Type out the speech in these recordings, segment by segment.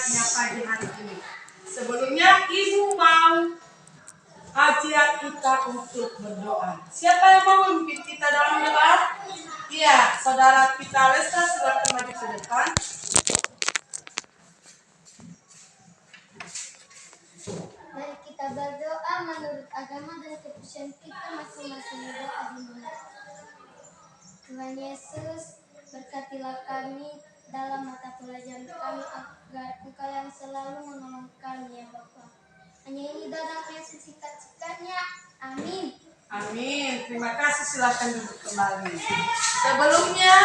semangatnya pagi hari ini. Sebelumnya Ibu mau ajak kita untuk berdoa. Siapa yang mau memimpin kita dalam doa? Iya, saudara kita Lesta silakan maju ke depan. Mari kita berdoa menurut agama dan kepercayaan kita masing-masing. Doa dimulai. Tuhan Yesus, berkatilah kami dalam mata pelajaran kami agar Engkau yang selalu menolong kami ya Bapa. Hanya ini doa yang singkat-singkatnya. Amin. Amin. Terima kasih, silakan duduk kembali. Sebelumnya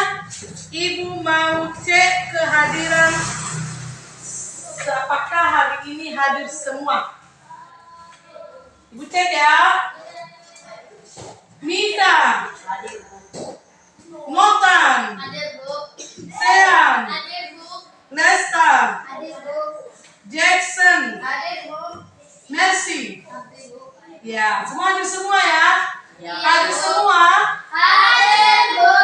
Ibu mau cek kehadiran. Apakah hari ini hadir semua? Ibu cek ya. Mita, Motan, Hadir Bu. Sean, Hadir Bu. Lesta, Hadir Bu. Jackson, Hadir Bu. Mercy. Hadir Bu. Ya, semua hadir semua ya. Ya. Hadir semua. Hadir Bu.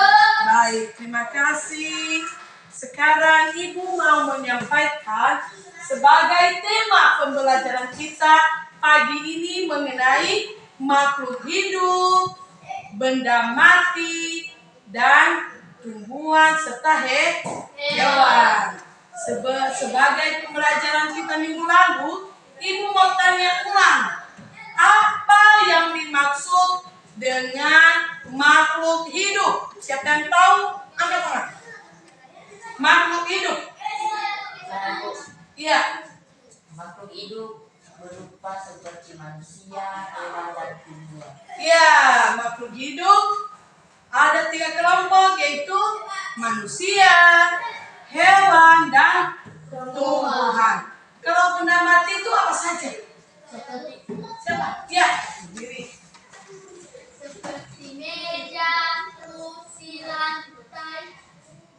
Baik, terima kasih. Sekarang Ibu mau menyampaikan sebagai tema pembelajaran kita pagi ini mengenai makhluk hidup, benda mati, dan tumbuhan serta hewan. Sebagai pembelajaran kita minggu lalu, Ibu mau tanya ulang, apa yang dimaksud dengan makhluk hidup? Siapa yang tahu? Angkat tangan. Makhluk hidup. Iya. Makhluk hidup berupa seperti manusia, hewan, dan tumbuhan. Iya, makhluk hidup ada 3 kelompok, yaitu manusia, hewan, dan tumbuhan. Kalau benda mati itu apa saja? Siapa? Ya, berdiri. Seperti meja, kursi, lantai,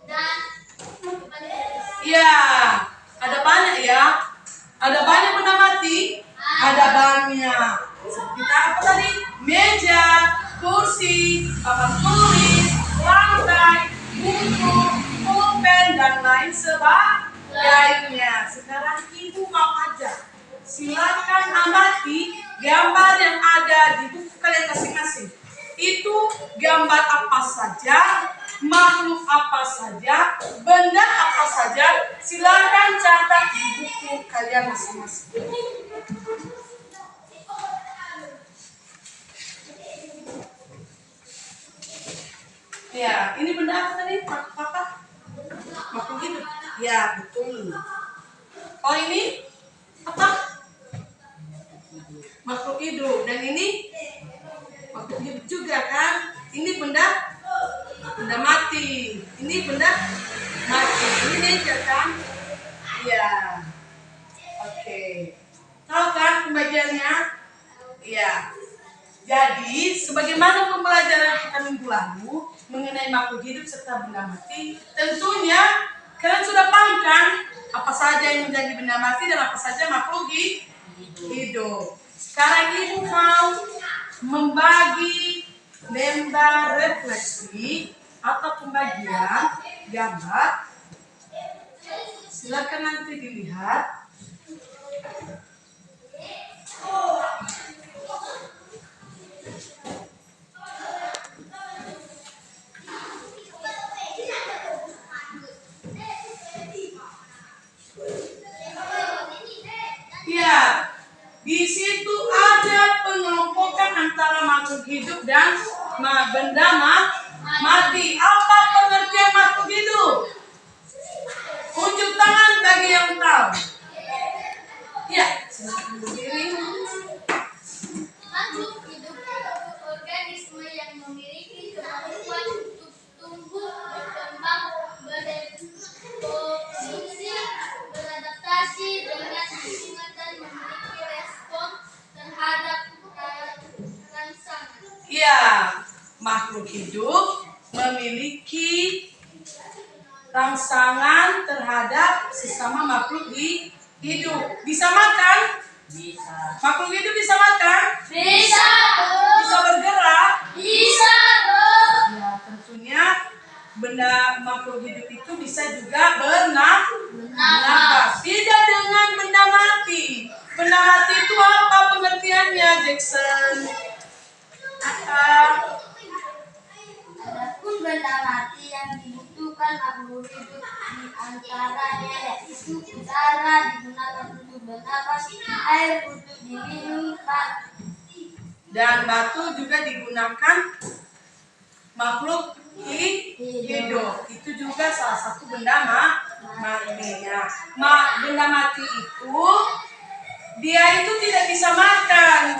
dan Iya, ada banyak ya. Ada banyak benda mati, ada banyak. Seperti apa tadi? Meja, kursi, papan tulis, lantai, buku, pulpen, dan lain sebagainya. Sekarang Ibu mau ajar. Silakan amati gambar yang ada di buku kalian masing-masing. Itu gambar apa saja, makhluk apa saja, benda apa saja, silakan catat di buku kalian masing-masing. Ya, ini benda apa tadi? Makhluk apa? Makhluk hidup. Ya, betul. Oh, ini apa? Makhluk hidup. Dan ini makhluk hidup juga kan? Ini benda mati. Ini benda mati. Ini nature kan? Iya. Oke. Tahu kan pembagiannya? Iya. Jadi, sebagaimana pembelajaran kita minggu lalu mengenai makhluk hidup serta benda mati, tentunya kalian sudah paham kan apa saja yang menjadi benda mati dan apa saja makhluk hidup. Sekarang Ibu mau membagi lembar refleksi atau pembagian gambar. Silakan nanti dilihat. Ya, di situ ada pengelompokan antara makhluk hidup dan benda mati. Apa pengertian makhluk hidup? Unjuk tangan bagi yang tahu. Ya, silakan berdiri. makhluk hidup organisme yang memiliki kemampuan untuk tumbuh, berkembang, bereproduksi, beradaptasi dengan lingkungan dan memiliki respon terhadap rangsangan. Ya, makhluk hidup memiliki rangsangan terhadap sesama makhluk hidup. Bisa makan? Bisa. Makhluk hidup bisa makan? Bisa, Bisa bergerak? bisa, Ya, tentunya benda makhluk hidup itu bisa juga bernafas. Tidak air untuk diminum, Pak. Dan batu juga digunakan makhluk hidup. Itu juga salah satu benda mati. Nah, benda mati itu dia itu tidak bisa makan.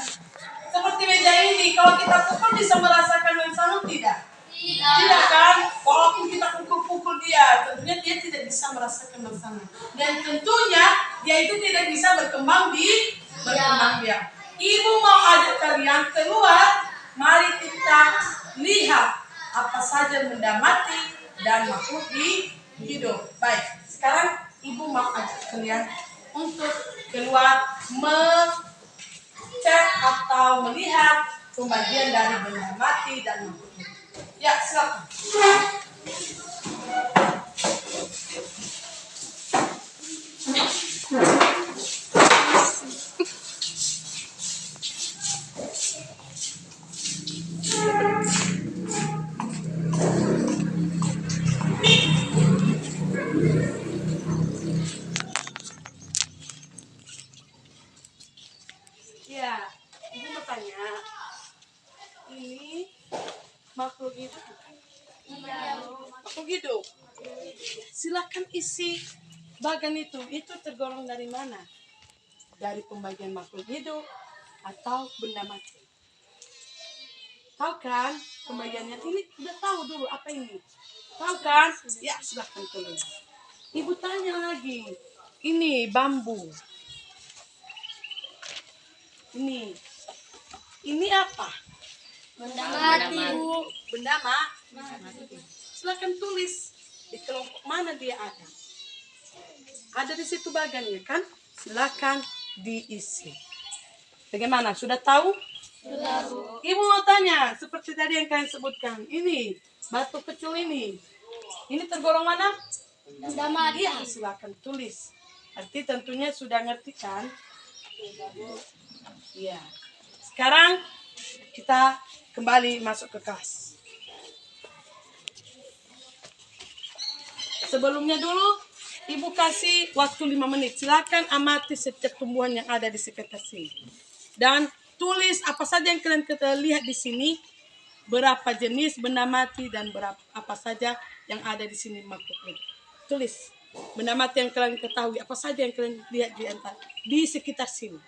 Seperti meja ini, kalau kita pukul bisa merasakan mensanu tidak? Tidak kan? Walaupun kita pukul-pukul dia, tentunya dia tidak bisa merasakan mensanu. Dan tentunya dia itu tidak bisa berkembang biak. Ibu mau ajak kalian keluar, mari kita lihat apa saja benda mati dan makhluk hidup. Baik, sekarang ibu mau ajak kalian untuk keluar cek atau melihat pembagian dari benda mati dan makhluk hidup. Ya, silakan. Ya, ibu mau tanya, ini makhluk hidup bukan? Iya. Makhluk hidup. Silakan isi bagian itu tergolong dari mana? Dari pembagian makhluk hidup atau benda mati? Tahu kan pembagiannya? Ini udah tahu dulu apa ini? Tahu kan? Ya, silakan tulis. Ibu tanya lagi. Ini bambu. Ini apa? Benda mati. Benda mati. Silakan tulis di kelompok mana dia ada. Ada di situ bagiannya kan? Silakan diisi. Bagaimana? Sudah tahu? Sudah, Bu. Ibu mau tanya, seperti tadi yang kalian sebutkan. Ini batu kecil ini tergolong mana? Benda mati. Iya, silakan tulis. Arti tentunya sudah ngerti kan? Iya. Sekarang kita kembali masuk ke kelas. Sebelumnya dulu, ibu kasih waktu 5 menit. Silakan amati setiap tumbuhan yang ada di sekitar sini. Dan tulis apa saja yang kalian lihat di sini. Berapa jenis benda mati dan apa saja yang ada di sini makhluk hidup. Tulis benda mati yang kalian ketahui. Apa saja yang kalian lihat di sekitar sini.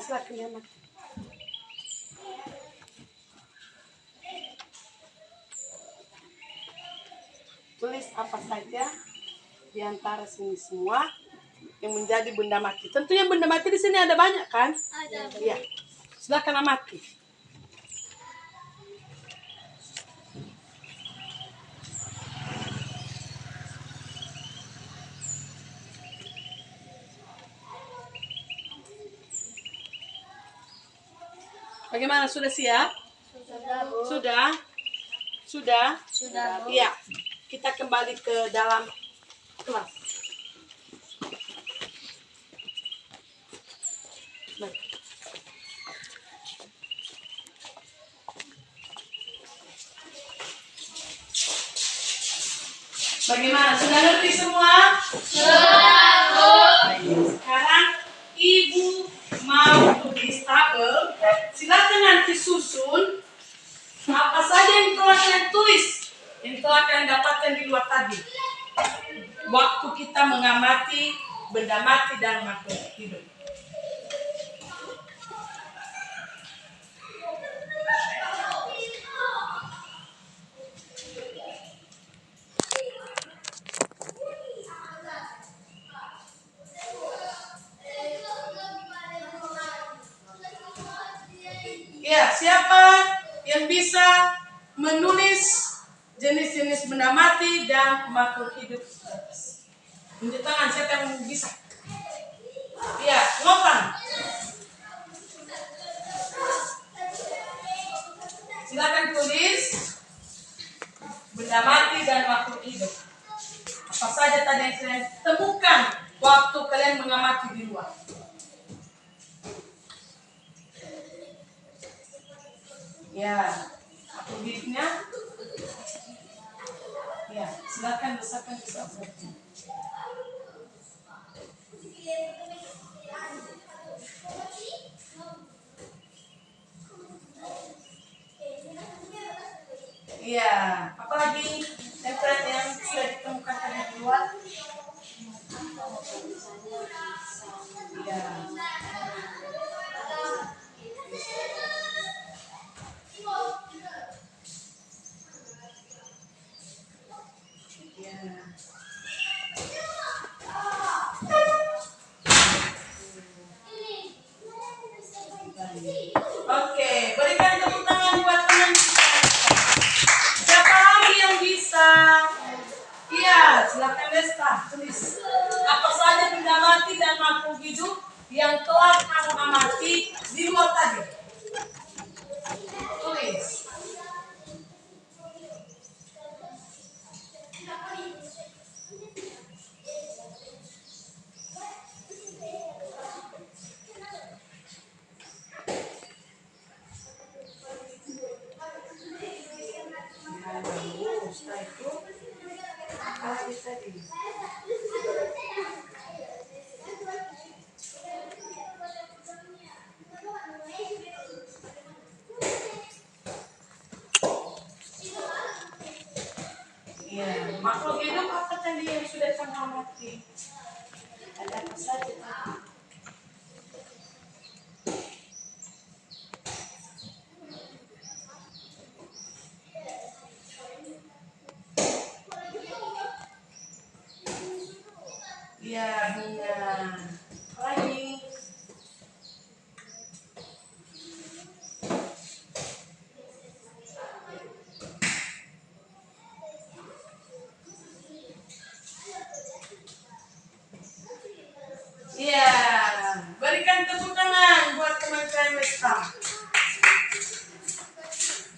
Silakan ya, Mak. Tulis apa saja di antara sini semua yang menjadi benda mati. Tentunya benda mati di sini ada banyak kan? Ada. Iya. Silakan amati. Bagaimana, sudah siap? Sudah, Bu. Sudah? Sudah, Bu. Iya. Kita kembali ke dalam kelas. Baik. Bagaimana? Sudah ngerti semua? Sudah, Bu. Sekarang ibu mau tulis tabel. Silakan nanti susun apa saja yang telah kalian tulis, yang telah kalian dapatkan di luar tadi. Waktu kita mengamati benda mati dan makhluk hidup. Ya, siapa yang bisa menulis jenis-jenis benda mati dan makhluk hidup? Tunjuk tangan, siapa yang bisa? Ya, ngotan. Silakan tulis benda mati dan makhluk hidup. Apa saja tadi yang kalian temukan waktu kalian mengamati di luar. Ya, makhluk hidupnya. Ya, silakan bacakan kisah-kisahnya. Iya, apalagi yang sudah ditemukan tadi di luar? Iya. Iya. Oke, berikan tepuk tangan buat teman kita. Siapa lagi yang bisa? Iya, silakan Desta, tulis. Apa saja benda mati dan makhluk hidup yang telah kamu amati di luar tadi? Tulis. Setelah itu, apa lagi tadi? Iya, makhluk hidup apa tadi yang sudah kamu amati? Ada apa saja tadi? Iya, bunga. Apa lagi? Iya, berikan tepuk tangan buat teman saya Mesta.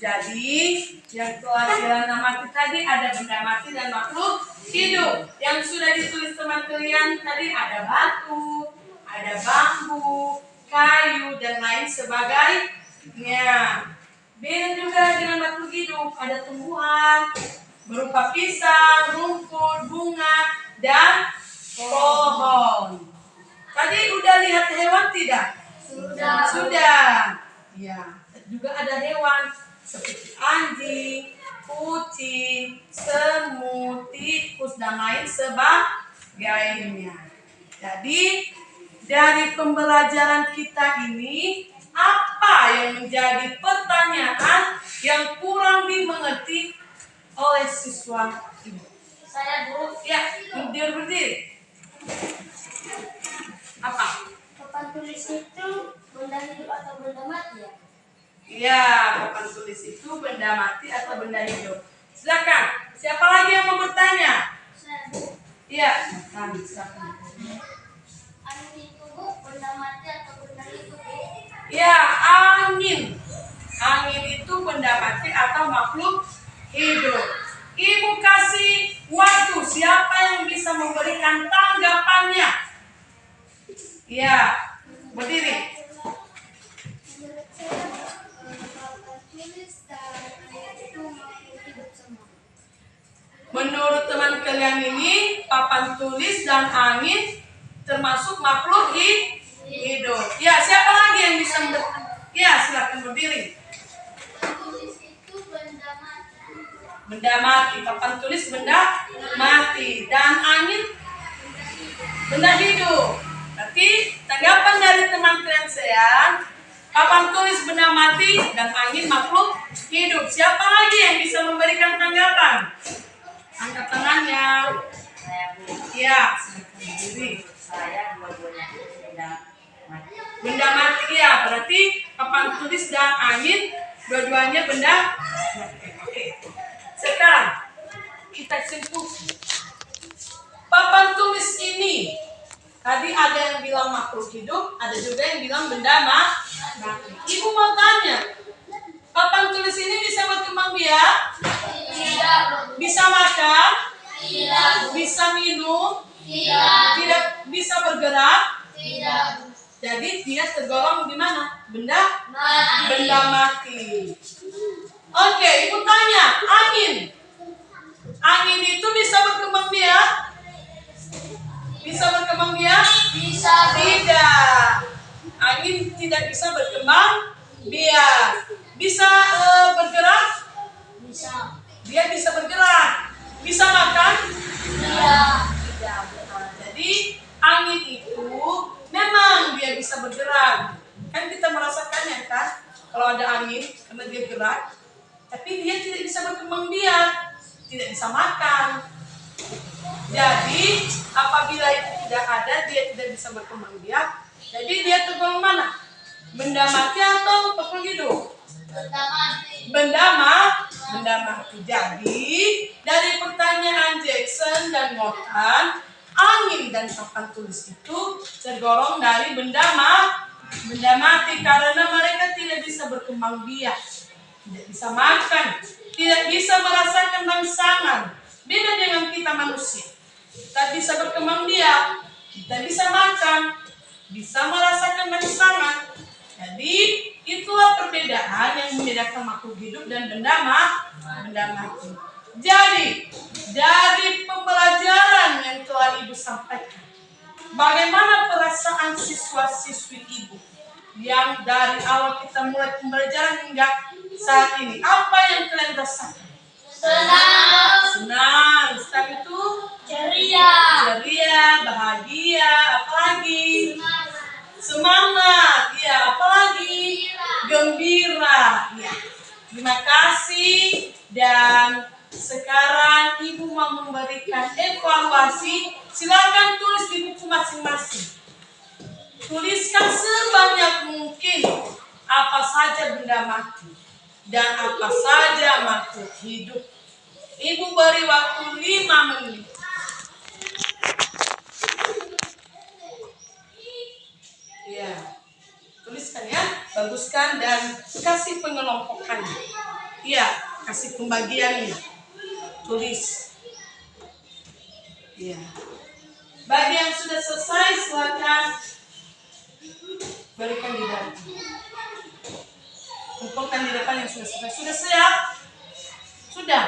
Jadi, yang telah Kirana mati tadi ada benda mati dan makhluk hidup. Yang sudah ditulis teman kalian tadi ada batu, ada bambu, kayu, dan lain sebagainya. Beda juga dengan makhluk hidup, ada tumbuhan berupa pisang, rumput, bunga, dan pohon. Tadi udah lihat hewan tidak? Sudah. Ya, juga ada hewan seperti anjing, kucing, semut, tikus, dan lain sebagainya. Jadi, dari pembelajaran kita ini, apa yang menjadi pertanyaan yang kurang dimengerti oleh siswa ini? Saya guru. Ya, berdiri. Apa? Papan tulis itu benda hidup atau benda mati ya? Iya, papan tulis itu benda mati atau benda hidup. Silakan. Siapa lagi yang mau bertanya? Saya Bu. Iya, silakan. Angin itu Bu, benda mati atau benda hidup Bu? Ya, angin. Angin itu benda mati atau makhluk hidup. Ibu kasih waktu. Siapa yang bisa memberikan tanggapannya? Ya, berdiri. Menurut saya papan tulis dan angin itu makhluk hidup semua. Menurut teman kalian ini, papan tulis dan angin termasuk makhluk hidup. Ya, siapa lagi yang bisa Ya, silakan berdiri. Papan tulis itu benda mati. Benda mati, papan tulis benda mati, dan angin benda hidup. Berarti tanggapan dari teman kalian saya, papan tulis benda mati dan angin makhluk hidup. Siapa lagi yang bisa memberikan tanggapan? Angkat tangannya. Saya guru. Ya, silakan berdiri. Saya dua-duanya benda mati. Benda mati ya, berarti papan tulis dan angin dua-duanya benda mati. Oke. Sekarang kita simpulkan. Papan tulis ini tadi ada yang bilang makhluk hidup, ada juga yang bilang benda mati. Ibu mau tanya, papan tulis ini bisa berkembang biak? Tidak. Bisa makan? Tidak. Bisa minum? Tidak. Tidak bisa bergerak? Tidak. Jadi dia tergolong di mana? Benda Mati. benda mati. Oke, ibu tanya, angin. Angin itu bisa berkembang biak? Bisa berkembang biak? Bisa. Tidak. Angin tidak bisa berkembang biak. Bisa bergerak? Bisa. Dia bisa bergerak. Bisa makan? Iya. Tidak. Jadi angin itu memang dia bisa bergerak. Kan kita merasakannya kan? Kalau ada angin, karena dia gerak, tapi dia tidak bisa berkembang biak, tidak bisa makan. Jadi apabila itu tidak ada, dia tidak bisa berkembang biak. Jadi dia tergolong mana? Benda mati atau makhluk hidup? Benda mati. Jadi dari pertanyaan Jackson dan Morgan, angin dan papan tulis itu tergolong dari benda mati karena mereka tidak bisa berkembang biak, tidak bisa makan, tidak bisa merasakan rangsangan. Beda dengan kita manusia. Kita bisa berkembang biak, kita bisa makan, bisa merasakan rangsangan. Jadi itulah perbedaan yang membedakan makhluk hidup dan benda mati. Jadi dari pembelajaran yang telah Ibu sampaikan, bagaimana perasaan siswa-siswi Ibu yang dari awal kita mulai pembelajaran hingga saat ini? Apa yang kalian rasakan? Senang. Setelah itu ceria, bahagia, apalagi? Semangat. Ya, apalagi? Gembira. Ya. Terima kasih dan sekarang Ibu mau memberikan evaluasi. Silakan tulis di buku masing-masing. Tuliskan sebanyak mungkin apa saja benda mati dan apa saja makhluk hidup. Ibu beri waktu 5 menit. Ya, tuliskan ya, baguskan dan kasih pengelompokannya. Iya, kasih pembagiannya. Tulis. Iya. Bagi yang sudah selesai, silakan berikan di depan. Kumpulkan di depan yang sudah selesai. Sudah siap? Sudah?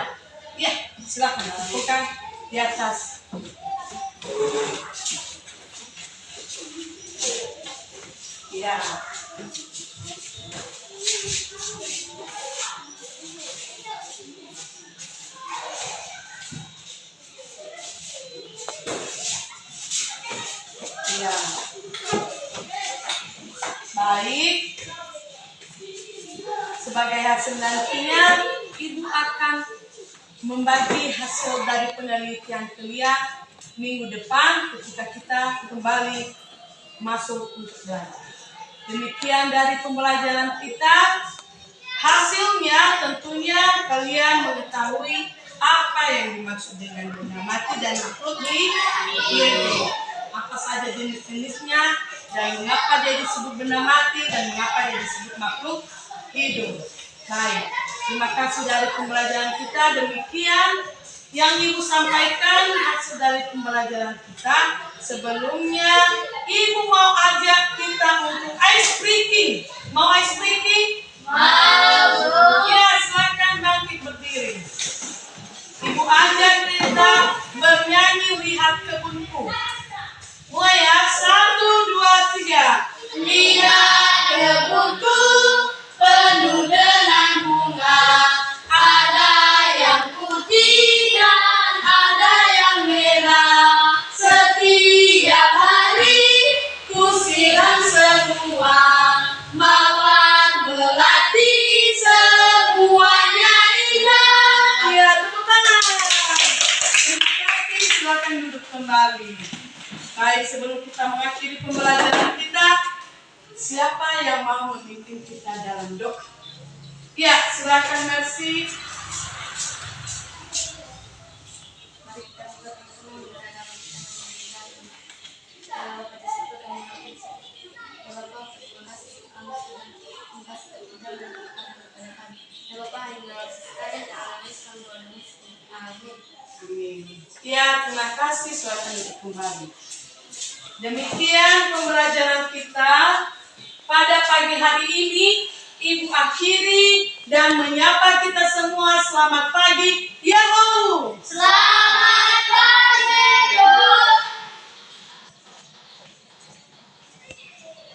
Ya, silakan kumpulkan di atas. Ya. Ya. Baik. Sebagai hasil nantinya, Ibu akan membagi hasil dari penelitian kalian minggu depan ketika kita kembali masuk untuk belajar. Demikian dari pembelajaran kita. Hasilnya tentunya kalian mengetahui apa yang dimaksud dengan benda mati dan makhluk hidup. Apa saja jenis-jenisnya dan mengapa dia disebut benda mati dan mengapa dia disebut makhluk hidup. Baik, terima kasih dari pembelajaran kita. Demikian yang Ibu sampaikan hasil dari pembelajaran kita. Sebelumnya Ibu mau ajak kita untuk ice breaking. Mau ice breaking? Mau. Ya, silakan bangkit berdiri. Ibu ajak kita bernyanyi Lihat Kebunku. Mulai ya, 1, 2, 3. Lihat kebunku penuh dengan bunga, ada yang putih dan ada yang merah. Setiap hari ku siram semua, mawar melati semuanya indah. Ya, tepuk tangan. Terima kasih, silakan duduk kembali. Baik, sebelum kita mengakhiri pembelajaran kita, siapa yang mau memimpin kita dalam doa? Ya, silakan Mercy. Mari kita berdoa bersama dalam kita pada situ dan mengakhiri. Ya Bapa, terima kasih kami sudah membahas kepada kami. Ya Bapa, hingga sekali dan alami selalu amin. Amin. Ya, terima kasih. Silakan duduk kembali. Demikian pembelajaran kita pada pagi hari ini. Ibu akhiri dan menyapa kita semua. Selamat pagi, Yahoo! Selamat